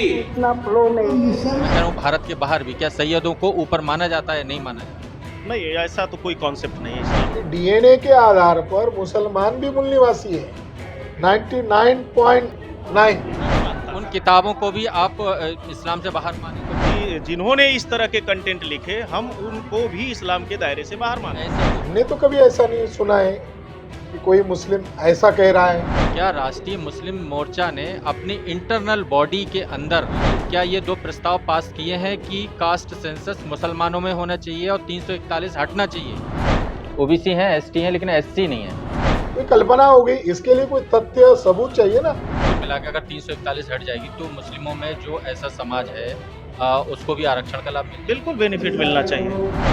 इतना फ्लो नहीं। मैं कह रहा हूँ भारत के बाहर भी क्या सैयदों को ऊपर माना जाता है, नहीं माना जाता? नहीं, ऐसा तो कोई कॉन्सेप्ट नहीं है इसमें। डीएनए के आधार पर मुसलमान भी मूल निवासी है 99.9। उन किताबों को भी आप इस्लाम से बाहर मानेंगे? जिन्होंने इस तरह के कंटेंट लिखे, हम उनको भी इस्लाम के दायरे से बाहर मानते हैं। ऐसे हमने तो कभी ऐसा नहीं सुना है कि कोई मुस्लिम ऐसा कह रहा है। क्या राष्ट्रीय मुस्लिम मोर्चा ने अपनी इंटरनल बॉडी के अंदर क्या ये दो प्रस्ताव पास किए हैं कि कास्ट सेंसस मुसलमानों में होना चाहिए और 341 हटना चाहिए? ओबीसी हैं, एसटी हैं, लेकिन एससी नहीं है। कोई कल्पना हो गई, इसके लिए कोई तथ्य सबूत चाहिए ना। कुल मिला के अगर 341 हट जाएगी तो मुस्लिमों में जो ऐसा समाज है उसको भी आरक्षण का लाभ मिलेगा। बिल्कुल बेनिफिट मिलना चाहिए।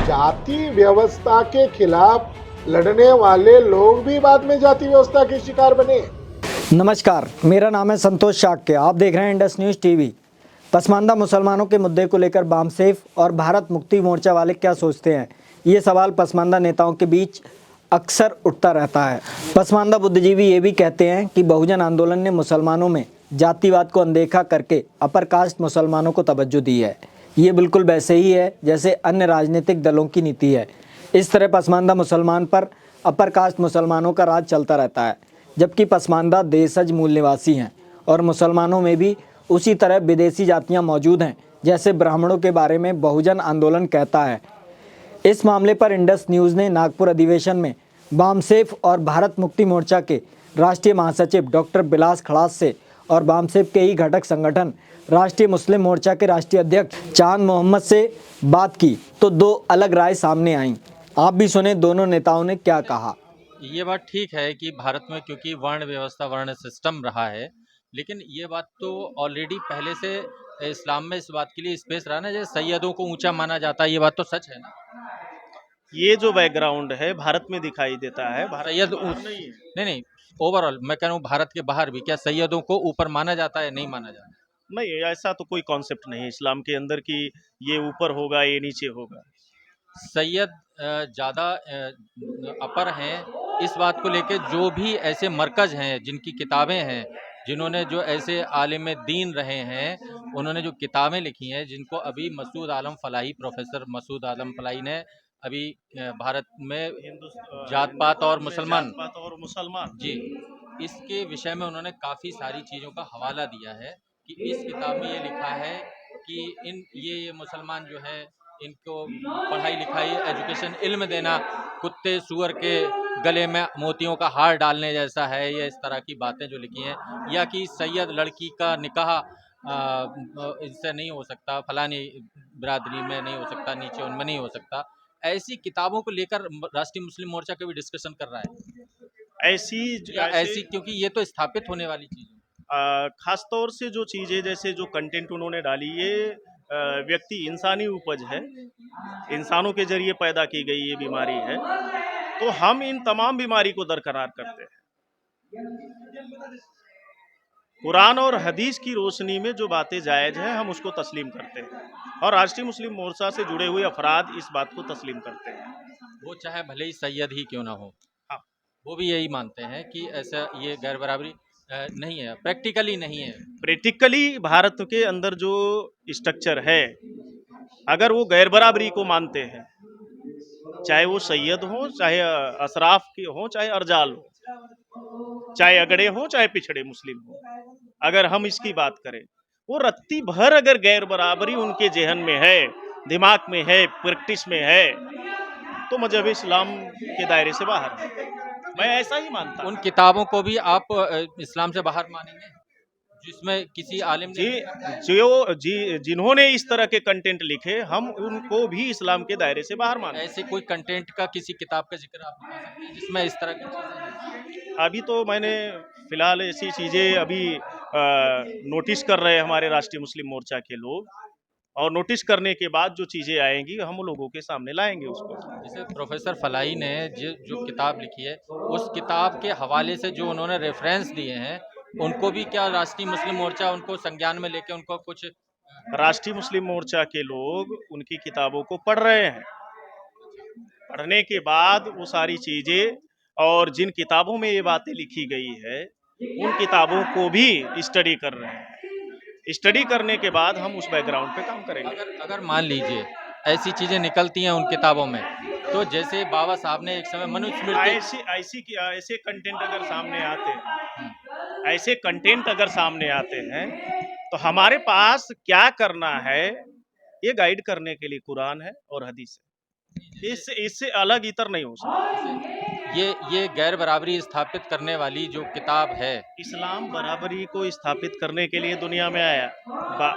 जाति व्यवस्था के खिलाफ लड़ने वाले लोग भी बाद में जाति व्यवस्था के शिकार बने। नमस्कार, मेरा नाम है संतोष शाक्य। आप देख रहे हैं इंडस न्यूज़ टीवी। पसमानदा मुसलमानों के मुद्दे को लेकर बामसेफ और भारत मुक्ति मोर्चा वाले क्या सोचते हैं, ये सवाल पसमानदा नेताओं के बीच अक्सर उठता रहता है। पसमानदा बुद्धिजीवी ये भी कहते हैं कि बहुजन आंदोलन ने मुसलमानों में जातिवाद को अनदेखा करके अपर कास्ट मुसलमानों को तवज्जो दी है। ये बिल्कुल वैसे ही है जैसे अन्य राजनीतिक दलों की नीति है। इस तरह पसमानदा मुसलमान पर अपर कास्ट मुसलमानों का राज चलता रहता है, जबकि पसमानदा देशज मूल निवासी हैं और मुसलमानों में भी उसी तरह विदेशी जातियां मौजूद हैं जैसे ब्राह्मणों के बारे में बहुजन आंदोलन कहता है। इस मामले पर इंडस न्यूज़ ने नागपुर अधिवेशन में बामसेफ और भारत मुक्ति मोर्चा के राष्ट्रीय महासचिव डॉक्टर बिलास खड़ास से और बामसेफ के ही घटक संगठन राष्ट्रीय मुस्लिम मोर्चा के राष्ट्रीय अध्यक्ष चांद मोहम्मद से बात की तो दो अलग राय सामने आईं। आप भी सुने दोनों नेताओं ने क्या कहा। ये बात ठीक है कि भारत में क्योंकि वर्ण व्यवस्था, वर्ण सिस्टम रहा है, लेकिन ये बात तो ऑलरेडी पहले से इस्लाम में इस बात के लिए स्पेस रहा ना, जैसे सैयदों को ऊंचा माना जाता है, ये बात तो सच है ना। ये जो बैकग्राउंड है भारत में दिखाई देता है, भारत सैयद के बाहर नहीं है। नहीं, ओवरऑल मैं कह रहा हूँ भारत के बाहर भी क्या सैयदों को ऊपर माना जाता है, नहीं माना जाता? नहीं, ऐसा तो कोई कॉन्सेप्ट नहीं है इस्लाम के अंदर कि ये ऊपर होगा, ये नीचे होगा। सैयद ज़्यादा अपर हैं, इस बात को लेके जो भी ऐसे मरकज़ हैं जिनकी किताबें हैं, जिन्होंने जो ऐसे आलिम दीन रहे हैं, उन्होंने जो किताबें लिखी हैं, जिनको अभी मसूद आलम फलाही, प्रोफेसर मसूद आलम फलाही ने अभी भारत में जात पात और मुसलमान जी, इसके विषय में उन्होंने काफ़ी सारी चीज़ों का हवाला दिया है कि इस किताब में ये लिखा है कि ये मुसलमान जो है इनको पढ़ाई लिखाई, एजुकेशन, इल्म देना कुत्ते सूअर के गले में मोतियों का हार डालने जैसा है। ये इस तरह की बातें जो लिखी हैं, या कि सैयद लड़की का निकाह इससे नहीं हो सकता, फलानी बिरादरी में नहीं हो सकता, नीचे उनमें नहीं हो सकता। ऐसी किताबों को लेकर राष्ट्रीय मुस्लिम मोर्चा का भी डिस्कशन कर रहा है ऐसी क्योंकि ये तो स्थापित होने वाली चीज़ है। खास तौर से जो चीज़ें, जैसे जो कंटेंट उन्होंने डाली, ये व्यक्ति इंसानी उपज है, इंसानों के जरिए पैदा की गई ये बीमारी है, तो हम इन तमाम बीमारी को दरकिनार करते हैं। कुरान और हदीस की रोशनी में जो बातें जायज़ हैं, हम उसको तस्लीम करते हैं और राष्ट्रीय मुस्लिम मोर्चा से जुड़े हुए अफराद इस बात को तस्लीम करते हैं। वो चाहे भले ही सैयद ही क्यों ना हो, हाँ, वो भी यही मानते हैं कि ऐसा ये गैर बराबरी नहीं है, प्रैक्टिकली नहीं है। प्रैक्टिकली भारत के अंदर जो स्ट्रक्चर है, अगर वो गैर बराबरी को मानते हैं, चाहे वो सैयद हो, चाहे अशराफ के हो, चाहे अरजाल हो, चाहे अगड़े हो, चाहे पिछड़े मुस्लिम हो, अगर हम इसकी बात करें, वो रत्ती भर अगर गैर बराबरी उनके जहन में है, दिमाग में है, प्रैक्टिस में है, तो मजहब इस्लाम के दायरे से बाहर है। मैं ऐसा ही मानता हूं। उन किताबों को भी आप इस्लाम से बाहर मानेंगे जिसमें किसी आलिम ने जिन्होंने इस तरह के कंटेंट लिखे, हम उनको भी इस्लाम के दायरे से बाहर मानते हैं। ऐसे कोई कंटेंट का किसी किताब का जिक्र आप बता सकते हैं जिसमें इस तरह की चीजें? अभी तो मैंने फिलहाल ऐसी चीज़ें अभी नोटिस कर रहे हैं हमारे राष्ट्रीय मुस्लिम मोर्चा के लोग, और नोटिस करने के बाद जो चीज़ें आएंगी हम लोगों के सामने लाएंगे उसको। जैसे प्रोफेसर फलाही ने जो किताब लिखी है, उस किताब के हवाले से जो उन्होंने रेफरेंस दिए हैं, उनको भी क्या राष्ट्रीय मुस्लिम मोर्चा उनको संज्ञान में लेके उनको कुछ? राष्ट्रीय मुस्लिम मोर्चा के लोग उनकी किताबों को पढ़ रहे हैं, पढ़ने के बाद वो सारी चीज़ें और जिन किताबों में ये बातें लिखी गई है, उन किताबों को भी स्टडी कर रहे हैं। स्टडी करने के बाद हम उस बैकग्राउंड पे काम करेंगे। अगर अगर मान लीजिए ऐसी चीजें निकलती हैं उन किताबों में, तो जैसे बाबा साहब ने एक समय मनुस्मृति। ऐसे कंटेंट अगर सामने आते हैं, ऐसे कंटेंट अगर सामने आते हैं, तो हमारे पास क्या करना है ये गाइड करने के लिए कुरान है और हदीस है। इससे अलग इतर नहीं हो सकता। ये गैर बराबरी स्थापित करने वाली जो किताब है। इस्लाम बराबरी को स्थापित करने के लिए दुनिया में आया।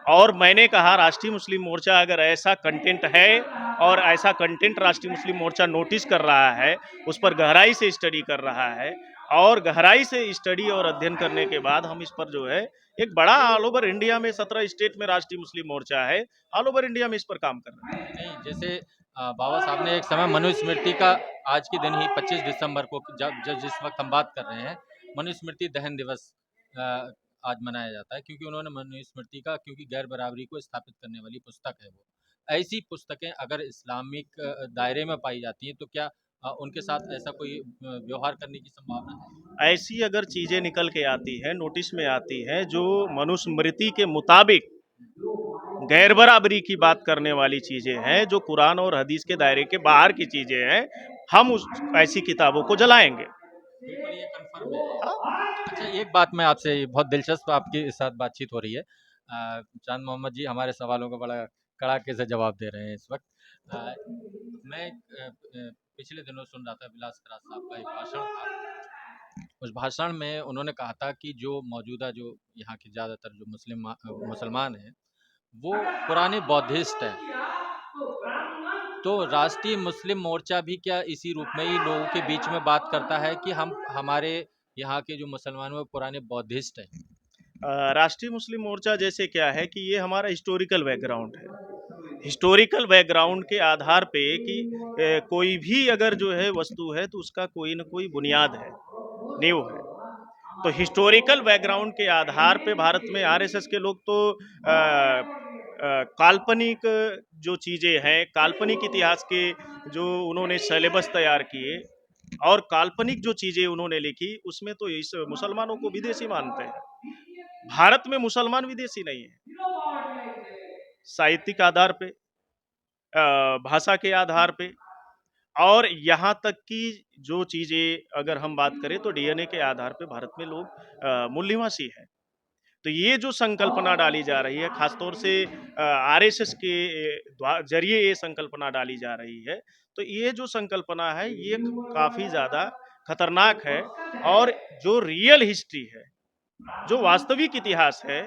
और मैंने कहा राष्ट्रीय मुस्लिम मोर्चा अगर ऐसा कंटेंट है और ऐसा कंटेंट राष्ट्रीय मुस्लिम मोर्चा नोटिस कर रहा है, उस पर गहराई से स्टडी कर रहा है, और गहराई से स्टडी और अध्ययन करने के बाद हम इस पर जो है एक बड़ा ऑल ओवर इंडिया में 17 स्टेट में राष्ट्रीय मुस्लिम मोर्चा है, ऑल ओवर इंडिया में इस पर काम कर रहा है। नहीं, जैसे बाबा साहब ने एक समय मनुस्मृति का, आज के दिन ही 25 दिसंबर को जब जिस वक्त हम बात कर रहे हैं, मनुस्मृति दहन दिवस आज मनाया जाता है, क्योंकि उन्होंने मनुस्मृति का, क्योंकि गैर बराबरी को स्थापित करने वाली पुस्तक है वो। ऐसी पुस्तकें अगर इस्लामिक दायरे में पाई जाती हैं तो क्या उनके साथ ऐसा कोई व्यवहार करने की संभावना है? ऐसी अगर चीजें निकल के आती है, नोटिस में आती है, जो मनुस्मृति के मुताबिक गैर बराबरी की बात करने वाली चीजें हैं, जो कुरान और हदीस के दायरे के बाहर की चीजें हैं, हम उस ऐसी किताबों को जलाएंगे। बिल्कुल, ये कंफर्म है। अच्छा, एक बात मैं आपसे, बहुत दिलचस्प आपके साथ बातचीत हो रही है। चांद मोहम्मद जी हमारे सवालों का बड़ा कड़ाके से जवाब दे रहे हैं इस वक्त। मैं पिछले दिनों सुन रहा था, विलास करात साहब का एक भाषण था। उस भाषण में उन्होंने कहा था कि जो मौजूदा जो यहाँ के ज़्यादातर जो मुसलमान हैं, वो पुराने बौद्धिस्ट हैं। तो राष्ट्रीय मुस्लिम मोर्चा भी क्या इसी रूप में ही लोगों के बीच में बात करता है कि हम, हमारे यहाँ के जो मुसलमान हैं वो पुराने बौद्धिस्ट हैं? राष्ट्रीय मुस्लिम मोर्चा जैसे क्या है कि ये हमारा हिस्टोरिकल बैकग्राउंड है। हिस्टोरिकल बैकग्राउंड के आधार पे कि कोई भी अगर जो है वस्तु है तो उसका कोई ना कोई बुनियाद है, नींव है। तो हिस्टोरिकल बैकग्राउंड के आधार पे भारत में आरएसएस के लोग तो काल्पनिक जो चीज़ें हैं, काल्पनिक इतिहास के जो उन्होंने सिलेबस तैयार किए और काल्पनिक जो चीज़ें उन्होंने लिखी, उसमें तो इस मुसलमानों को विदेशी मानते हैं। भारत में मुसलमान विदेशी नहीं है। साहित्यिक आधार पे, भाषा के आधार पे, और यहाँ तक कि जो चीज़ें अगर हम बात करें तो डीएनए के आधार पे भारत में लोग मूल निवासी हैं। तो ये जो संकल्पना डाली जा रही है, खासतौर से आरएसएस के जरिए ये संकल्पना डाली जा रही है, तो ये जो संकल्पना है ये काफ़ी ज़्यादा खतरनाक है। और जो रियल हिस्ट्री है, जो वास्तविक इतिहास है,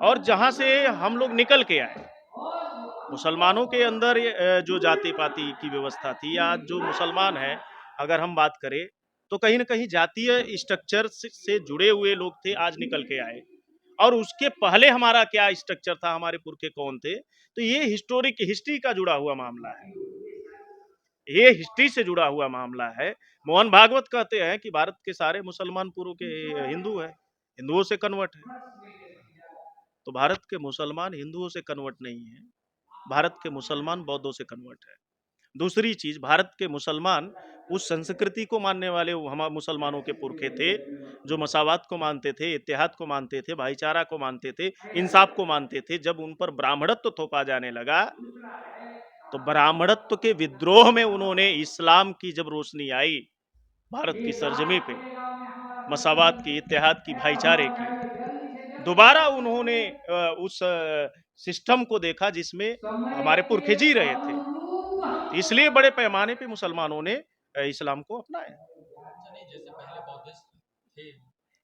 और जहाँ से हम लोग निकल के आए, मुसलमानों के अंदर जो जाति पाति की व्यवस्था थी, आज जो मुसलमान हैं अगर हम बात करें तो कहीं ना कहीं जातीय स्ट्रक्चर से जुड़े हुए लोग थे, आज निकल के आए। और उसके पहले हमारा क्या स्ट्रक्चर था, हमारे पुरखे कौन थे, तो ये हिस्ट्री का जुड़ा हुआ मामला है, ये हिस्ट्री से जुड़ा हुआ मामला है। मोहन भागवत कहते हैं कि भारत के सारे मुसलमान पूर्व के हिंदू है, हिंदुओं से कन्वर्ट है। तो भारत के मुसलमान हिंदुओं से कन्वर्ट नहीं है, भारत के मुसलमान बौद्धों से कन्वर्ट है। दूसरी चीज, भारत के मुसलमान उस संस्कृति को मानने वाले हम मुसलमानों के पुरखे थे, जो मसावात को मानते थे, इत्तेहाद को मानते थे, भाईचारा को मानते थे, इंसाफ को मानते थे। जब उन पर ब्राह्मणत्व थोपा जाने लगा, तो ब्राह्मणत्व के विद्रोह में उन्होंने इस्लाम की जब रोशनी आई भारत की सरजमी पे, मसावात की, इत्तेहाद की, भाईचारे की, दोबारा उन्होंने उस सिस्टम को देखा जिसमें हमारे पुरखे जी रहे थे। इसलिए बड़े पैमाने पे मुसलमानों ने इस्लाम को अपनाया। नहीं, जैसे पहले बौद्धिस्ट थे,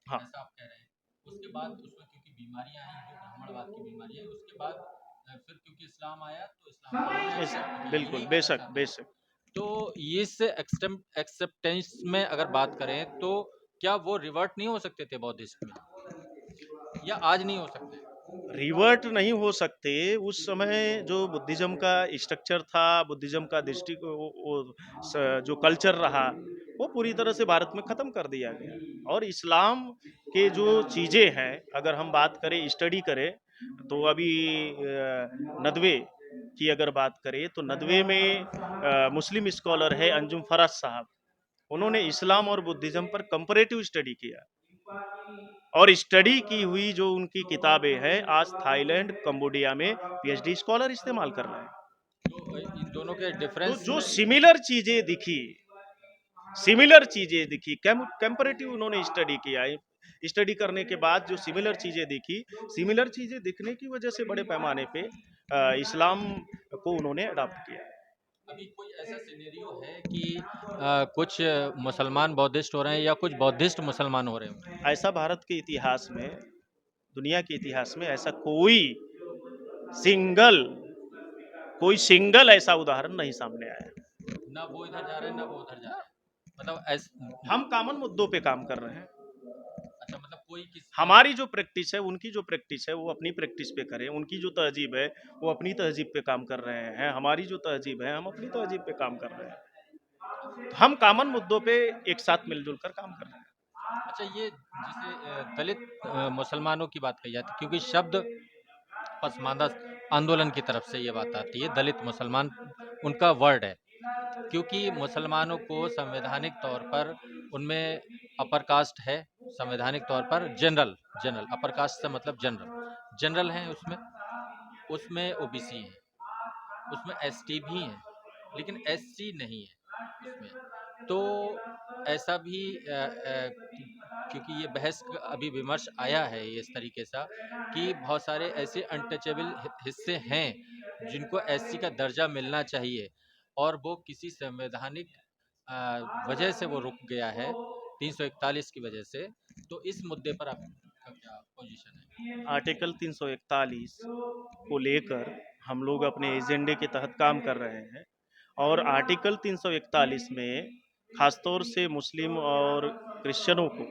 हाँ, ऐसा आप कह रहे हैं, उसके बाद उसमें क्योंकि बीमारियां आई, जो ब्राह्मणवाद की बीमारी है, उसके बाद फिर क्योंकि इस्लाम आया तो इस्लाम बिल्कुल, बेशक बेशक। तो इस एक्सेप्टेंस में अगर बात करें तो क्या वो रिवर्ट नहीं हो सकते थे बौद्धिस्ट में, या आज नहीं हो सकते? रिवर्ट नहीं हो सकते। उस समय जो बुद्धिज्म का स्ट्रक्चर था, बुद्धिज्म का दृष्टि जो कल्चर रहा, वो पूरी तरह से भारत में ख़त्म कर दिया गया। और इस्लाम के जो चीज़ें हैं, अगर हम बात करें, स्टडी करें, तो अभी नदवे की अगर बात करें तो नदवे में मुस्लिम स्कॉलर है अंजुम फराज साहब, उन्होंने इस्लाम और बुद्धिज्म पर कंपैरेटिव स्टडी किया और स्टडी की हुई जो उनकी किताबें हैं आज थाईलैंड कंबोडिया में पीएचडी स्कॉलर इस्तेमाल कर रहे हैं। तो इन दोनों के तो डिफरेंस जो सिमिलर चीजें दिखी कंपैरेटिव उन्होंने स्टडी किया है। स्टडी करने के बाद जो सिमिलर चीजें दिखने की वजह से बड़े पैमाने पे इस्लाम को उन्होंने अडॉप्ट किया है। अभी कोई ऐसा सिनेरियो है कि कुछ मुसलमान बौद्धिस्ट हो रहे हैं या कुछ बौद्धिस्ट मुसलमान हो रहे हैं? ऐसा भारत के इतिहास में, दुनिया के इतिहास में ऐसा सिंगल ऐसा उदाहरण नहीं सामने आया। ना वो इधर जा रहे हैं ना वो उधर जा रहे हैं, मतलब हम कॉमन मुद्दों पे काम कर रहे हैं। अच्छा, मतलब कोई किसी हमारी जो प्रैक्टिस है, उनकी जो प्रैक्टिस है वो अपनी प्रैक्टिस पे करें, उनकी जो तहजीब है वो अपनी तहजीब पे काम कर रहे हैं, हमारी जो तहजीब है हम अपनी तहजीब पे काम कर रहे हैं। तो हम कॉमन मुद्दों पे एक साथ मिलजुल कर काम कर रहे हैं। अच्छा, ये जैसे दलित मुसलमानों की बात कही जाती है, क्योंकि शब्द पसमानदा आंदोलन की तरफ से ये बात आती है, दलित मुसलमान उनका वर्ड है, क्योंकि मुसलमानों को संवैधानिक तौर पर उनमें अपर कास्ट है, संवैधानिक तौर पर जनरल अपर कास्ट से मतलब जनरल हैं, उसमें ओबीसी हैं, उसमें एसटी भी हैं, लेकिन एससी नहीं है उसमें। तो ऐसा भी क्योंकि ये बहस अभी विमर्श आया है ये इस तरीके सा कि बहुत सारे ऐसे अनटचेबल हिस्से हैं जिनको एससी का दर्जा मिलना चाहिए, और वो किसी संवैधानिक वजह से वो रुक गया है, 341 की वजह से। तो इस मुद्दे पर आपका क्या पोजीशन है? आर्टिकल 341 को लेकर हम लोग अपने एजेंडे के तहत काम कर रहे हैं और आर्टिकल 341 में खासतौर से मुस्लिम और क्रिश्चियनों को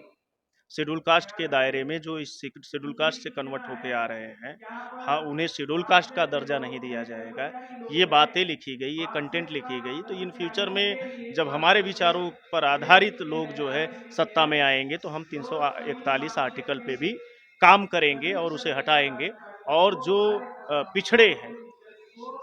शेड्यूल कास्ट के दायरे में जो इस शेड्यूल कास्ट से कन्वर्ट होके आ रहे हैं, हाँ, उन्हें शेड्यूल कास्ट का दर्जा नहीं दिया जाएगा। ये बातें लिखी गई, ये कंटेंट लिखी गई, तो इन फ्यूचर में जब हमारे विचारों पर आधारित लोग जो है सत्ता में आएंगे तो हम 341 आर्टिकल पे भी काम करेंगे और उसे हटाएंगे। और जो पिछड़े हैं,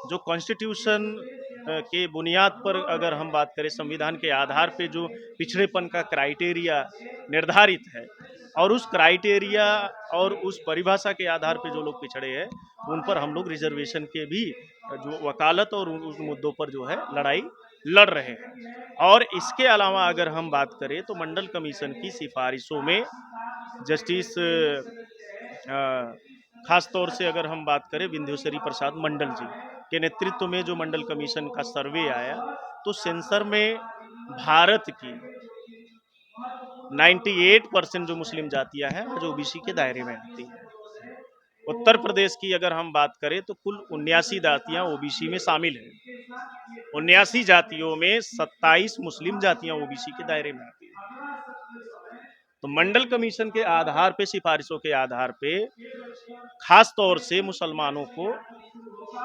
जो कॉन्स्टिट्यूशन के बुनियाद पर अगर हम बात करें, संविधान के आधार पे जो पिछड़ेपन का क्राइटेरिया निर्धारित है और उस क्राइटेरिया और उस परिभाषा के आधार पे जो लोग पिछड़े हैं उन पर हम लोग रिजर्वेशन के भी जो वकालत और उस मुद्दों पर जो है लड़ाई लड़ रहे हैं। और इसके अलावा अगर हम बात करें तो मंडल कमीशन की सिफारिशों में जस्टिस खास तौर से अगर हम बात करें विंध्योश्वरी प्रसाद मंडल जी के नेतृत्व में जो मंडल कमीशन का सर्वे आया, तो सेंसर में भारत की 98% जो मुस्लिम जातियां हैं जो ओबीसी के दायरे में आती हैं। उत्तर प्रदेश की अगर हम बात करें तो कुल 79 जातियां ओबीसी में शामिल हैं। 79 जातियों में 27 मुस्लिम जातियां ओबीसी के दायरे में आती हैं। तो मंडल कमीशन के आधार पे, सिफारिशों के आधार पे खास तौर से मुसलमानों को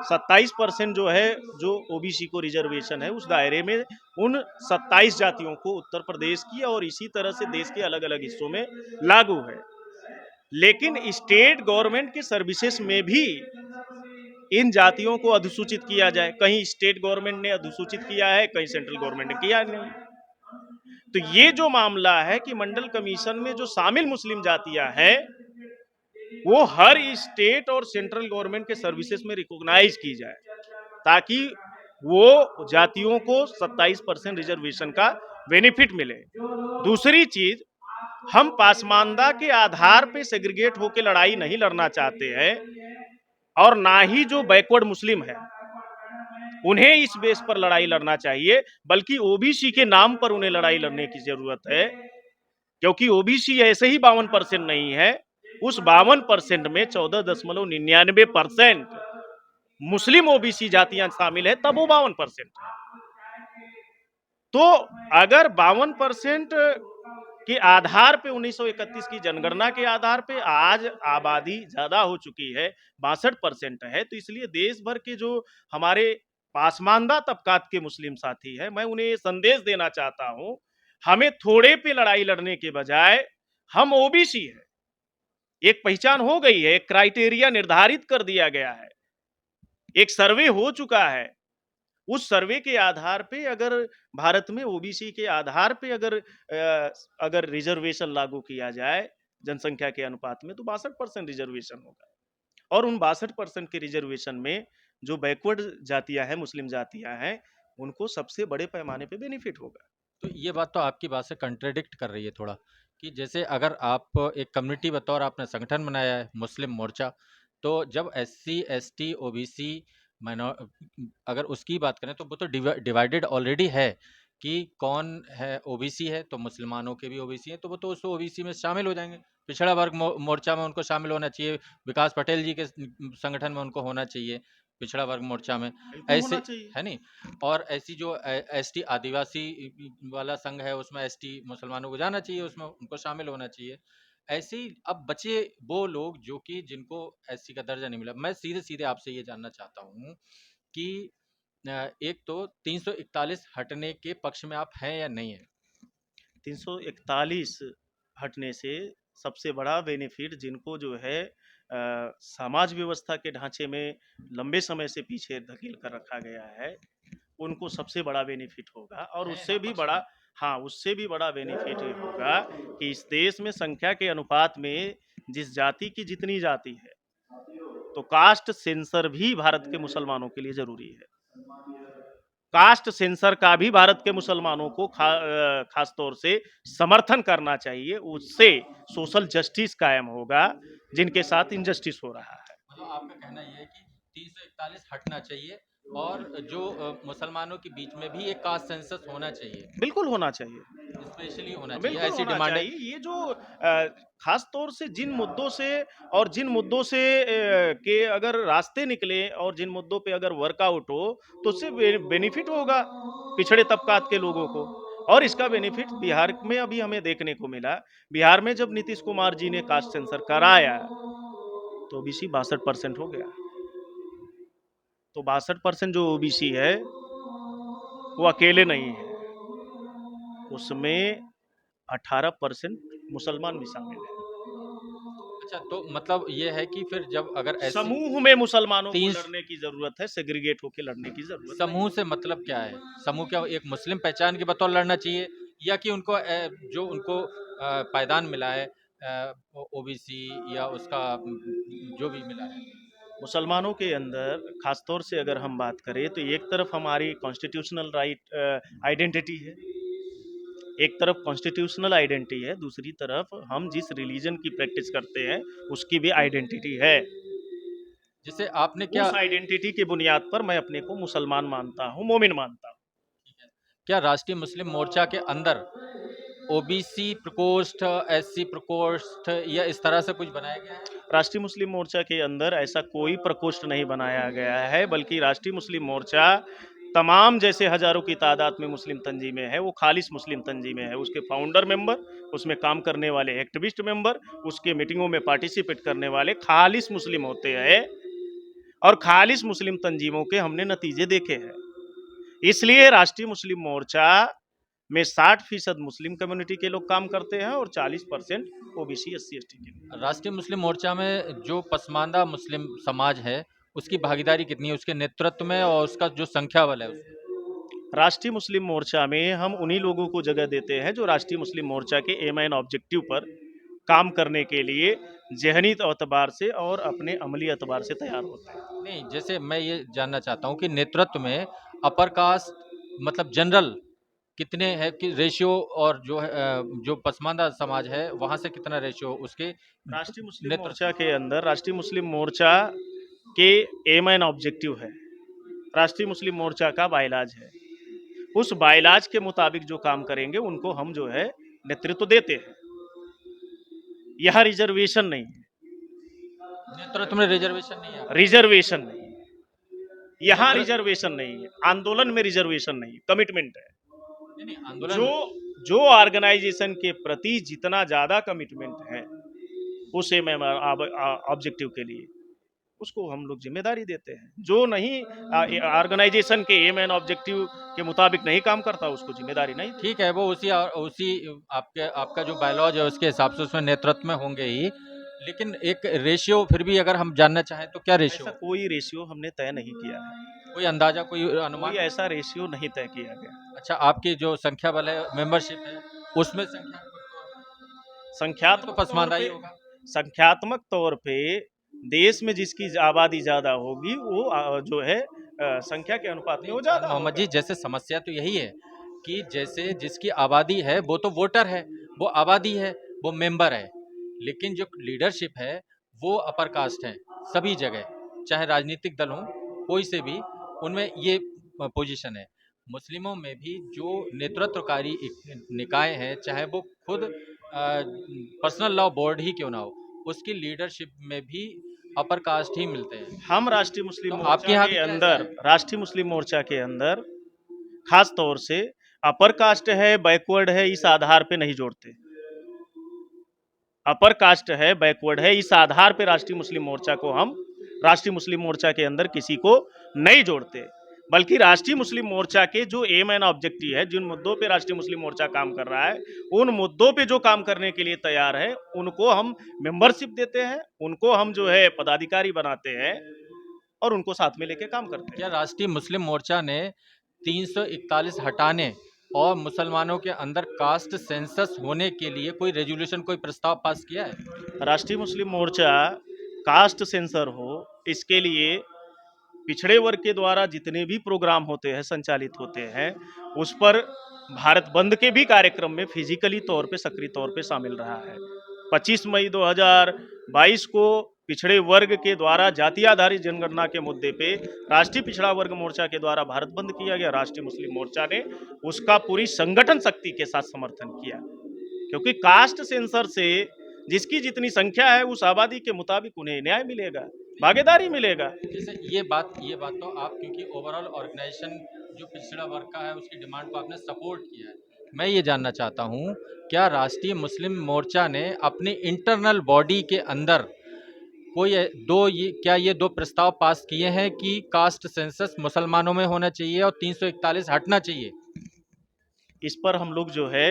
27% जो है, जो ओबीसी को रिजर्वेशन है, उस दायरे में उन 27 जातियों को उत्तर प्रदेश की और इसी तरह से देश के अलग अलग हिस्सों में लागू है। लेकिन स्टेट गवर्नमेंट के सर्विसेज में भी इन जातियों को अधिसूचित किया जाए, कहीं स्टेट गवर्नमेंट ने अधिसूचित किया है, कहीं सेंट्रल गवर्नमेंट ने किया नहीं। तो ये जो मामला है कि मंडल कमीशन में जो शामिल मुस्लिम जातियां हैं वो हर स्टेट और सेंट्रल गवर्नमेंट के सर्विसेज में रिकॉग्नाइज की जाए, ताकि वो जातियों को 27% रिजर्वेशन का बेनिफिट मिले। दूसरी चीज, हम पासमानदा के आधार पे सेग्रीगेट होकर लड़ाई नहीं लड़ना चाहते हैं और ना ही जो बैकवर्ड मुस्लिम है उन्हें इस बेस पर लड़ाई लड़ना चाहिए, बल्कि ओबीसी के नाम पर उन्हें लड़ाई लड़ने की जरूरत है, क्योंकि ओबीसी ऐसे ही 52% नहीं है। उस 52% में 14.99% मुस्लिम ओबीसी जातियां शामिल है, तब वो 52% है। तो अगर 52% के आधार पे 1931 की जनगणना के आधार पे आज आबादी ज्यादा हो चुकी है, 62% है, तो इसलिए देश भर के जो हमारे पासमानदा तबकात के मुस्लिम साथी हैं, मैं उन्हें ये संदेश देना चाहता हूं, हमें थोड़े पे लड़ाई लड़ने के बजाय हम ओबीसी है, एक पहचान हो गई है, एक क्राइटेरिया निर्धारित कर दिया गया है, एक सर्वे हो चुका है। उस सर्वे के आधार पे अगर भारत में ओबीसी के आधार पे अगर रिजर्वेशन लागू किया जाए, जनसंख्या के अनुपात में, तो 62% रिजर्वेशन होगा। और उन 62% के रिजर्वेशन में जो बैकवर्ड जातियां हैं, मुस्लिम जातियां हैं, उनको सबसे बड़े पैमाने पे बेनिफिट होगा। तो ये बात तो आपकी बात से कंट्राडिक्ट कर रही है थोड़ा, कि जैसे अगर आप एक कम्युनिटी बतौर आपने संगठन बनाया है मुस्लिम मोर्चा, तो जब एससी एसटी ओबीसी माइनॉर अगर उसकी बात करें तो वो तो डिवाइडेड ऑलरेडी है, कि कौन है ओबीसी है तो मुसलमानों के भी ओबीसी हैं, तो वो तो उस ओबीसी में शामिल हो जाएंगे। पिछड़ा वर्ग मोर्चा में उनको शामिल होना चाहिए, विकास पटेल जी के संगठन में उनको होना चाहिए, पिछड़ा वर्ग मोर्चा में बिल्कुल ऐसे, होना चाहिए। है नहीं। और ऐसी जो एसटी आदिवासी वाला संघ है उसमें एसटी मुसलमानों को जाना चाहिए, उसमें उनको शामिल होना चाहिए। ऐसे ही अब बचे वो लोग जो कि जिनको एससी का दर्जा नहीं मिला। मैं सीधे सीधे आपसे ये जानना चाहता हूँ कि एक तो 341 हटने के पक्ष में आप हैं या नहीं है? 341 हटने से सबसे बड़ा बेनिफिट जिनको जो है समाज व्यवस्था के ढांचे में लंबे समय से पीछे धकेल कर रखा गया है, उनको सबसे बड़ा बेनिफिट होगा। और हैं उससे ना भी पक्ष बड़ा, में? हाँ, उससे भी बड़ा बेनिफिट ये होगा कि इस देश में संख्या के अनुपात में जिस जाति की जितनी जाति है, तो कास्ट सेंसर भी भारत के मुसलमानों के लिए जरूरी है। कास्ट सेंसर का भी भारत के मुसलमानों को खास तौर से समर्थन करना चाहिए। उससे सोशल जस्टिस कायम होगा, जिनके साथ इनजस्टिस हो रहा है। मतलब आपका कहना ये है कि 341 हटना चाहिए, और जो मुसलमानों के बीच में भी एक कास्ट सेंसस होना चाहिए, बिल्कुल होना चाहिए, स्पेशली होना चाहिए, बिल्कुल ऐसी होना डिमांड है। चाहिए। ये जो खास तौर से जिन मुद्दों से और जिन मुद्दों से के अगर रास्ते निकले और जिन मुद्दों पे अगर वर्कआउट हो, तो उससे बेनिफिट होगा पिछड़े तबकात के लोगों को। और इसका बेनिफिट बिहार में अभी हमें देखने को मिला। बिहार में जब नीतीश कुमार जी ने कास्ट सेंसर कराया, तो ओबीसी 62% हो गया। तो 62% जो ओबीसी है वो अकेले नहीं है, उसमें 18% मुसलमान भी शामिल है। अच्छा, तो मतलब ये है कि फिर जब अगर ऐसी समूह में मुसलमानों को 30 लड़ने की जरूरत है, सेग्रीगेट होकर लड़ने की जरूरत नहीं। समूह से मतलब क्या है? समूह क्या एक मुस्लिम पहचान के बतौर लड़ना चाहिए, या कि उनको जो उनको पायदान मिला है ओबीसी या उसका जो भी मिला है? मुसलमानों के अंदर खासतौर से अगर हम बात करें, तो एक तरफ हमारी कॉन्स्टिट्यूशनल राइट आइडेंटिटी है, एक तरफ कॉन्स्टिट्यूशनल आइडेंटिटी है, दूसरी तरफ हम जिस रिलीजन की प्रैक्टिस करते हैं उसकी भी आइडेंटिटी है। जिसे आपने क्या उस आइडेंटिटी की बुनियाद पर मैं अपने को मुसलमान मानता हूँ, मोमिन मानता हूँ। क्या राष्ट्रीय मुस्लिम मोर्चा के अंदर ओबीसी प्रकोष्ठ, एससी प्रकोष्ठ या इस तरह से कुछ बनाया गया है? राष्ट्रीय मुस्लिम मोर्चा के अंदर ऐसा कोई प्रकोष्ठ नहीं बनाया गया है, बल्कि राष्ट्रीय मुस्लिम मोर्चा तमाम जैसे हजारों की तादाद में मुस्लिम तंजीमें हैं, वो खालिस मुस्लिम तंजीमें हैं। उसके फाउंडर मेंबर, उसमें काम करने वाले एक्टिविस्ट मेंबर, उसके मीटिंगों में पार्टिसिपेट करने वाले खालिस मुस्लिम होते हैं। और खालिस मुस्लिम तंजीमों के हमने नतीजे देखे हैं। इसलिए राष्ट्रीय मुस्लिम मोर्चा में 60% मुस्लिम कम्युनिटी के लोग काम करते हैं और 40% ओबीसी एससी एसटी के लोग। राष्ट्रीय मुस्लिम मोर्चा में जो पसमानदा मुस्लिम समाज है उसकी भागीदारी कितनी है, उसके नेतृत्व में, और उसका जो संख्या बल है उसकी? राष्ट्रीय मुस्लिम मोर्चा में हम उन्हीं लोगों को जगह देते हैं जो राष्ट्रीय मुस्लिम मोर्चा के एम एन ऑब्जेक्टिव पर काम करने के लिए जहनी एतबार से और अपने अमली एतबार से तैयार होते हैं। नहीं, जैसे मैं ये जानना चाहता हूँ कि नेतृत्व में अपर कास्ट मतलब जनरल कितने है कि रेशियो, और जो है जो पसमानदा समाज है वहाँ से कितना रेशियो उसके राष्ट्रीय मुस्लिम नेतृत्व? मोर्चा के अंदर राष्ट्रीय मुस्लिम मोर्चा के एम एन ऑब्जेक्टिव है, राष्ट्रीय मुस्लिम मोर्चा का बायलाज है। उस बायलाज के मुताबिक जो काम करेंगे उनको हम जो है नेतृत्व देते हैं। यह रिजर्वेशन नहीं है, नेतृत्व में रिजर्वेशन नहीं है? रिजर्वेशन नहीं है, यहाँ रिजर्वेशन नहीं है, आंदोलन में रिजर्वेशन नहीं, कमिटमेंट है। नहीं नहीं, आंदोलन जो ऑर्गेनाइजेशन के प्रति जितना ज्यादा कमिटमेंट है उस एम ऑब्जेक्टिव के लिए, उसको हम लोग जिम्मेदारी देते हैं। जो नहीं ऑर्गेनाइजेशन के एम एन ऑब्जेक्टिव के मुताबिक नहीं काम करता, उसको जिम्मेदारी नहीं देते। ठीक है, वो उसी आपका जो बायलॉज है उसके हिसाब से उसमें नेतृत्व में होंगे ही, लेकिन एक रेशियो फिर भी अगर हम जानना चाहें तो क्या रेशियो? ऐसा कोई रेशियो हमने तय नहीं किया है, कोई अंदाजा, कोई कोई अनुमान? ऐसा रेशियो नहीं तय किया गया। अच्छा, आपकी जो संख्या बल है, मेंबरशिप है, उसमें संख्या संख्यात्मक पसमानदा ही होगा। संख्यात्मक तौर पे देश में जिसकी आबादी ज्यादा होगी वो जो है संख्या के अनुपात में वो ज्यादा मोहम्मद होगा। जी, जैसे समस्या तो यही है कि जैसे जिसकी आबादी है वो तो वोटर है, वो आबादी है, वो मेंबर है, लेकिन जो लीडरशिप है वो अपर कास्ट है सभी जगह, चाहे राजनीतिक दल हो कोई से भी, उनमें ये पोजीशन है। मुस्लिमों में भी जो नेतृत्वकारी निकाय हैं, चाहे वो खुद पर्सनल लॉ बोर्ड ही क्यों ना हो, उसकी लीडरशिप में भी अपर कास्ट ही मिलते हैं। हम राष्ट्रीय मुस्लिम तो आपके मोर्चा यहाँ के भी क्या ऐसा अंदर है? राष्ट्रीय मुस्लिम मोर्चा के अंदर खास तौर से अपर कास्ट है बैकवर्ड है इस आधार पे नहीं जोड़ते। अपर कास्ट है बैकवर्ड है इस आधार पे राष्ट्रीय मुस्लिम मोर्चा को हम राष्ट्रीय मुस्लिम मोर्चा के अंदर किसी को नहीं जोड़ते, बल्कि राष्ट्रीय मुस्लिम मोर्चा के जो एम एंड ऑब्जेक्टिव है, जिन मुद्दों पे राष्ट्रीय मुस्लिम मोर्चा काम कर रहा है, उन मुद्दों पे जो काम करने के लिए तैयार है उनको हम मेंबरशिप देते हैं, उनको हम जो है पदाधिकारी बनाते हैं और उनको साथ में लेके काम करते हैं। क्या राष्ट्रीय मुस्लिम मोर्चा ने 341 हटाने और मुसलमानों के अंदर कास्ट सेंसस होने के लिए कोई रेजोल्यूशन, कोई प्रस्ताव पास किया है? राष्ट्रीय मुस्लिम मोर्चा कास्ट सेंसर हो इसके लिए पिछड़े वर्ग के द्वारा जितने भी प्रोग्राम होते हैं संचालित होते हैं उस पर भारत बंद के भी कार्यक्रम में फिजिकली तौर पे सक्रिय तौर पे शामिल रहा है। 25 मई 2022 को पिछड़े वर्ग के द्वारा जाति आधारित जनगणना के मुद्दे पे राष्ट्रीय पिछड़ा वर्ग मोर्चा के द्वारा भारत बंद किया गया। राष्ट्रीय मुस्लिम मोर्चा ने उसका पूरी संगठन शक्ति के साथ समर्थन किया, क्योंकि कास्ट सेंसर से जिसकी जितनी संख्या है उस आबादी के मुताबिक उन्हें न्याय मिलेगा, भागीदारी मिलेगा। जैसे ये बात तो आप, क्योंकि ओवरऑल ऑर्गेनाइजेशन जो पिछड़ा वर्ग का है उसकी डिमांड को आपने सपोर्ट किया है, मैं ये जानना चाहता हूँ क्या राष्ट्रीय मुस्लिम मोर्चा ने अपनी इंटरनल बॉडी के अंदर कोई ये दो प्रस्ताव पास किए हैं कि कास्ट सेंसस मुसलमानों में होना चाहिए और 341 हटना चाहिए? इस पर हम लोग जो है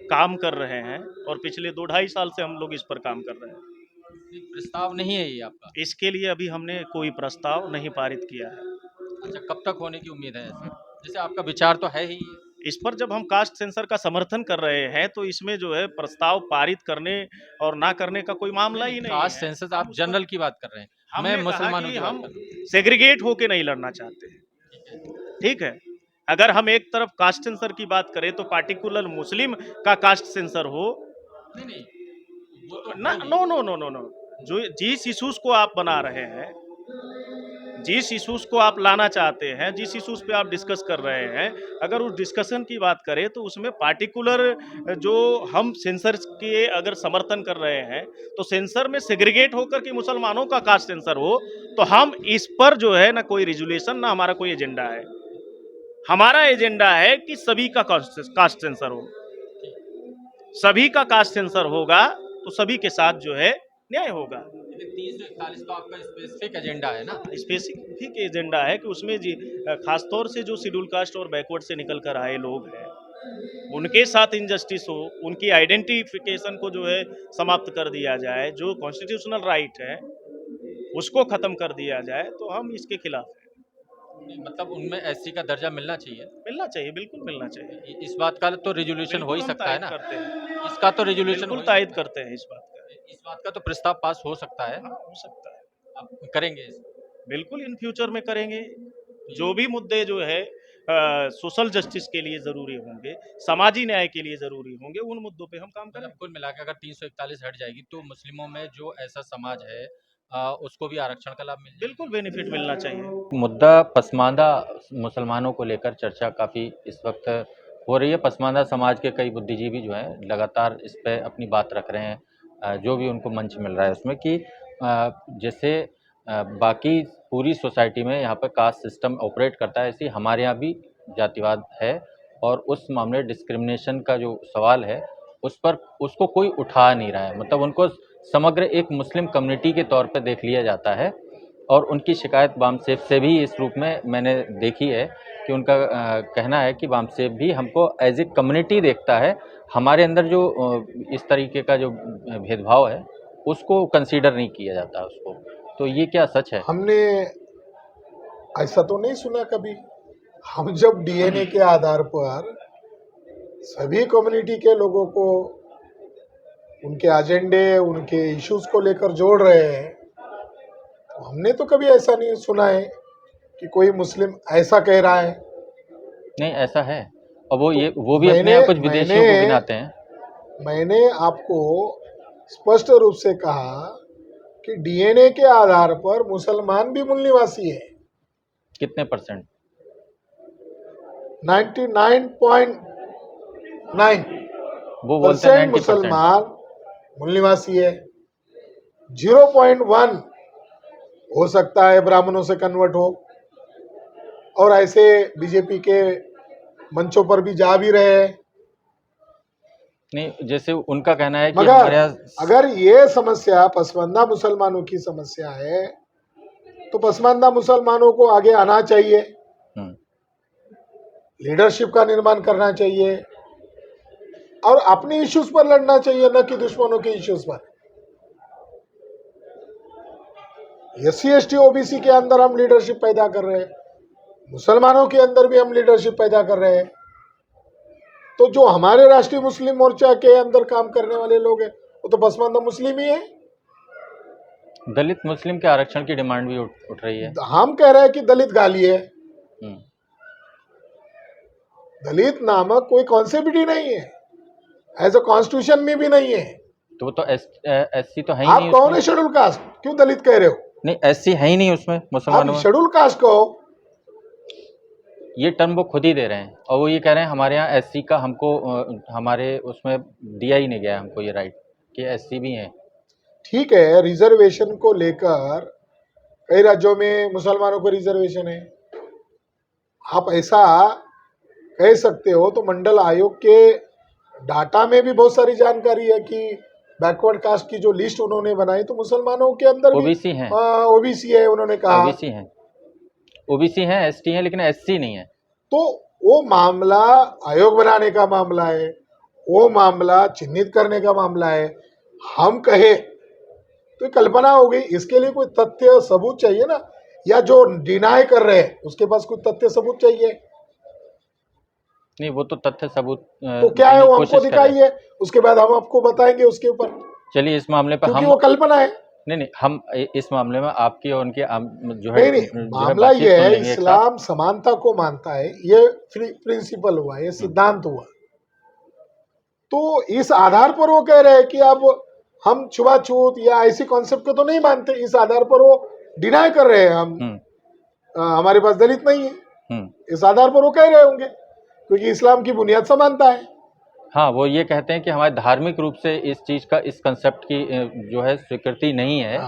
काम कर रहे हैं और पिछले 2-2.5 साल से हम लोग इस पर काम कर रहे हैं। प्रस्ताव नहीं है ये आपका? इसके लिए अभी हमने कोई प्रस्ताव नहीं पारित किया है। अच्छा, कब तक होने की उम्मीद है ऐसे? जैसे आपका विचार तो है ही। इस पर जब हम कास्ट सेंसर का समर्थन कर रहे हैं तो इसमें जो है प्रस्ताव पारित करने और ना करने का कोई मामला ही नहीं है। कास्ट सेंसस आप जनरल की बात कर रहे हैं, मैं मुसलमानों की बात हम कर रहा हूँ। सेग्रीगेट होके नहीं लड़ना चाहते हैं, ठीक है। अगर हम एक तरफ कास्ट सेंसर की बात करें तो पार्टिकुलर मुस्लिम का कास्ट सेंसर हो नहीं, वो तो ना, no no no no no, जो जिस इशूज को आप बना रहे हैं, जिस इशूज को आप लाना चाहते हैं, जिस इशूज पे आप डिस्कस कर रहे हैं, अगर उस डिस्कशन की बात करें तो उसमें पार्टिकुलर जो हम सेंसर के अगर समर्थन कर रहे हैं तो सेंसर में सेग्रीगेट होकर के मुसलमानों का कास्ट सेंसर हो तो हम इस पर जो है ना कोई रेजुलेशन ना हमारा कोई एजेंडा है। हमारा एजेंडा है कि सभी का कास्ट सेंसर हो, सभी का कास्ट सेंसर होगा तो सभी के साथ जो है न्याय होगा। 341 तो आपका स्पेसिफिक एजेंडा है ना? स्पेसिफिक एजेंडा है कि उसमें जी खासतौर से जो शेड्यूल कास्ट और बैकवर्ड से निकल कर आए लोग हैं उनके साथ इनजस्टिस हो, उनकी आइडेंटिफिकेशन को जो है समाप्त कर दिया जाए, जो कॉन्स्टिट्यूशनल राइट है उसको खत्म कर दिया जाए, तो हम इसके खिलाफ हैं। मतलब उनमें एससी का दर्जा मिलना चाहिए? मिलना चाहिए, बिल्कुल मिलना चाहिए। इस बात का तो रेजोल्यूशन हो ही बिल्कुल हम सकता है ना? तायद करते हैं, इसका तो रेजोल्यूशन बिल्कुल तायद करते हैं इस बात का। इस बात का तो प्रस्ताव पास हो सकता है? हाँ, हो सकता है, आप करेंगे इसको? बिल्कुल इन फ्यूचर में करेंगे। जो भी मुद्दे जो है सोशल जस्टिस के लिए जरूरी होंगे, समाजी न्याय के लिए जरूरी होंगे, उन मुद्दों पे हम काम करेंगे। मतलब कुल मिलाकर अगर 341 हट जाएगी तो मुस्लिमों में जो ऐसा समाज है उसको भी आरक्षण का लाभ मिल जाएगा? बिल्कुल बेनिफिट मिलना चाहिए। मुद्दा पसमानदा मुसलमानों को लेकर चर्चा काफ़ी इस वक्त हो रही है। पसमानदा समाज के कई बुद्धिजीवी जो हैं लगातार इस पे अपनी बात रख रहे हैं, जो भी उनको मंच मिल रहा है उसमें कि जैसे बाकी पूरी सोसाइटी में यहाँ पर कास्ट सिस्टम ऑपरेट करता है, ऐसे हमारे यहाँ भी जातिवाद है और उस मामले डिस्क्रिमिनेशन का जो सवाल है उस पर उसको कोई उठा नहीं रहा है। मतलब उनको समग्र एक मुस्लिम कम्युनिटी के तौर पर देख लिया जाता है और उनकी शिकायत बामसेफ से भी इस रूप में मैंने देखी है कि उनका कहना है कि बामसेफ भी हमको एज ए कम्युनिटी देखता है, हमारे अंदर जो इस तरीके का जो भेदभाव है उसको कंसीडर नहीं किया जाता उसको। तो ये क्या सच है? हमने ऐसा तो नहीं सुना कभी। हम जब डीएनए के आधार पर सभी कम्युनिटी के लोगों को उनके एजेंडे, उनके इश्यूज को लेकर जोड़ रहे हैं। तो हमने तो कभी ऐसा नहीं सुना है कि कोई मुस्लिम ऐसा कह रहा है। नहीं, ऐसा है। और वो भी अपने मैंने यहाँ कुछ विदेशियों को मैंने गिनाते हैं। मैंने आपको स्पष्ट रूप से कहा कि डीएनए के आधार पर मुसलमान भी मूल निवासी है। कितने परसेंट? 99.9% वो बोलते हैं 90%। मुसलमान मूल निवासी है। 0.1 हो सकता है ब्राह्मणों से कन्वर्ट हो, और ऐसे बीजेपी के मंचों पर भी जा भी रहे हैं। नहीं, जैसे उनका कहना है कि मगर हमारे यहाँ अगर ये समस्या पसमानदा मुसलमानों की समस्या है तो पसमानदा मुसलमानों को आगे आना चाहिए, लीडरशिप का निर्माण करना चाहिए और अपने इश्यूज पर लड़ना चाहिए, न कि दुश्मनों के इश्यूज पर। एससी एसटी ओबीसी के अंदर हम लीडरशिप पैदा कर रहे हैं, मुसलमानों के अंदर भी हम लीडरशिप पैदा कर रहे हैं। तो जो हमारे राष्ट्रीय मुस्लिम मोर्चा के अंदर काम करने वाले लोग हैं वो तो पसमानदा मुस्लिम ही है। दलित मुस्लिम के आरक्षण की डिमांड भी उठ रही है। हम कह रहे हैं कि दलित गाली है। दलित नामक कोई कॉन्सेप्ट ही नहीं है, एज अ कॉन्स्टिट्यूशन में भी नहीं है। तो वो तो एससी तो है ही आप नहीं कौन उसमें। है शेड्यूल कास्ट, क्यों दलित कह रहे हो? नहीं, एससी है ही नहीं उसमें मुसलमानों आप में। शेड्यूल कास्ट कहो। ये टर्म वो खुद ही दे रहे हैं और वो ये कह रहे हैं हमारे यहाँ एससी का हमको हमारे उसमें दिया ही नहीं गया हमको ये राइट कि एससी भी हैं। ठीक है, रिजर्वेशन को लेकर कई राज्यों में मुसलमानों को रिजर्वेशन है। आप ऐसा कह सकते हो तो मंडल आयोग के डाटा में भी बहुत सारी जानकारी है कि बैकवर्ड कास्ट की जो लिस्ट उन्होंने बनाई तो मुसलमानों के अंदर ओबीसी हैं। ओबीसी है, उन्होंने कहा ओबीसी हैं, एसटी हैं, लेकिन एससी नहीं है। तो वो मामला आयोग बनाने का मामला है, वो मामला चिन्हित करने का मामला है। हम कहे तो कल्पना हो गई, इसके लिए कोई तथ्य सबूत चाहिए ना, या जो डिनाई कर रहे हैं उसके पास कोई तथ्य सबूत चाहिए। नहीं, वो तो तथ्य सबूत तो क्या है वो हमको दिखाइए, उसके बाद हम आपको बताएंगे उसके ऊपर। चलिए इस मामले पर क्योंकि वो कल्पना है। नहीं, हम इस मामले में आपकी और उनकी जो है नहीं, मामला ये है, इस्लाम समानता को मानता है, ये प्रिंसिपल हुआ, ये सिद्धांत हुआ। तो इस आधार पर वो कह रहे हैं कि अब हम छुआछूत या ऐसी कॉन्सेप्ट को तो नहीं मानते, इस आधार पर वो डिनाई कर रहे हैं। हम हमारे पास दलित नहीं है, इस आधार पर वो कह रहे होंगे, क्योंकि इस्लाम की बुनियाद समानता है। हाँ, वो ये कहते हैं कि हमारे धार्मिक रूप से इस चीज़ का, इस कंसेप्ट की जो है स्वीकृति नहीं है,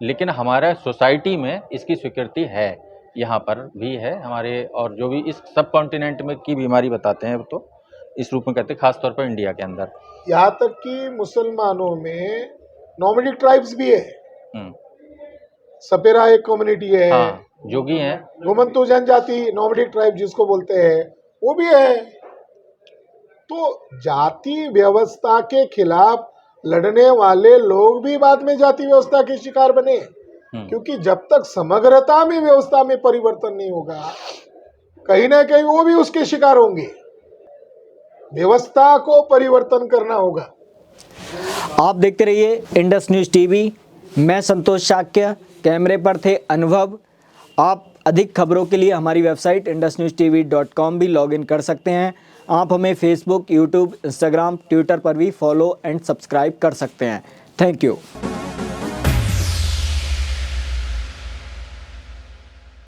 लेकिन हमारा सोसाइटी में इसकी स्वीकृति है, यहाँ पर भी है हमारे, और जो भी इस सब कॉन्टिनेंट में की बीमारी बताते हैं तो इस रूप में कहते हैं, खासतौर पर इंडिया के अंदर। यहाँ तक कि मुसलमानों में नॉमेडिक ट्राइब्स भी है। सपेरा एक कम्युनिटी है, हाँ, जोगी हैं, घुमंतु जनजाति नॉमेडिक ट्राइब जिसको बोलते हैं वो भी है। तो जाति व्यवस्था के खिलाफ लड़ने वाले लोग भी बाद में जाति व्यवस्था के शिकार बने, क्योंकि जब तक समग्रता में व्यवस्था में परिवर्तन नहीं होगा, कहीं ना कहीं वो भी उसके शिकार होंगे। व्यवस्था को परिवर्तन करना होगा। आप देखते रहिए इंडस न्यूज़ टीवी। मैं संतोष शाक्य, कैमरे पर थे अनुभव। आप अधिक खबरों के लिए हमारी वेबसाइट indusnewstv.com भी लॉगिन कर सकते हैं। आप हमें फेसबुक, यूट्यूब, इंस्टाग्राम, ट्विटर पर भी फॉलो एंड सब्सक्राइब कर सकते हैं। Thank you.